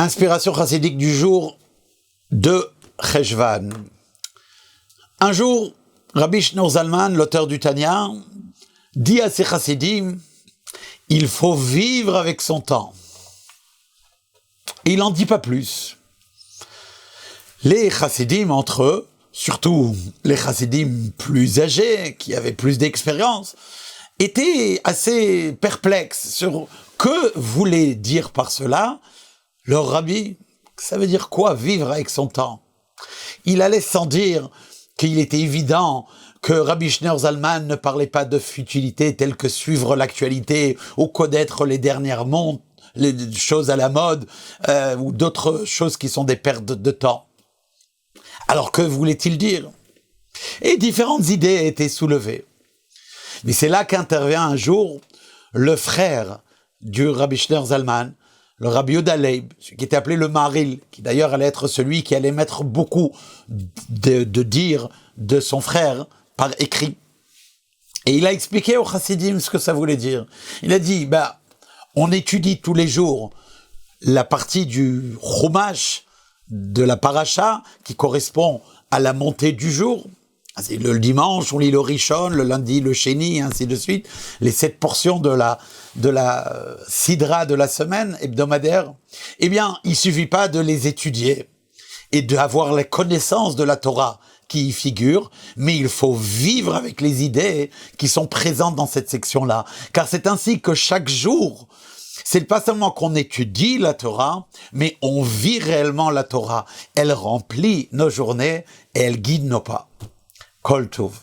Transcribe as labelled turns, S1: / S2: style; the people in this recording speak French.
S1: Inspiration chassidique du jour de Cheshvan. Un jour, Rabbi Shneur Zalman, l'auteur du Tanya, dit à ses chassidim, il faut vivre avec son temps. Et il n'en dit pas plus. Les chassidim entre eux, surtout les chassidim plus âgés, qui avaient plus d'expérience, étaient assez perplexes sur que voulait dire par cela leur rabbi. Ça veut dire quoi, vivre avec son temps? Il allait sans dire qu'il était évident que Rabbi Shneur Zalman ne parlait pas de futilité telles que suivre l'actualité ou connaître les dernières mondes, les choses à la mode, ou d'autres choses qui sont des pertes de temps. Alors que voulait-il dire? Et différentes idées étaient soulevées. Mais c'est là qu'intervient un jour le frère du Rabbi Shneur Zalman, le Rabbi Yehuda Leib, qui était appelé le Maril, qui d'ailleurs allait être celui qui allait mettre beaucoup de dire de son frère par écrit. Et il a expliqué aux chassidim ce que ça voulait dire. Il a dit, on étudie tous les jours la partie du Chumash, de la paracha, qui correspond à la montée du jour. C'est le dimanche, on lit le Rishon, le lundi, le Sheni, ainsi de suite. Les 7 portions de la Sidra de la semaine hebdomadaire. Eh bien, il suffit pas de les étudier et d'avoir la connaissance de la Torah qui y figure, mais il faut vivre avec les idées qui sont présentes dans cette section-là. Car c'est ainsi que chaque jour, c'est pas seulement qu'on étudie la Torah, mais on vit réellement la Torah. Elle remplit nos journées et elle guide nos pas. Kol Tov.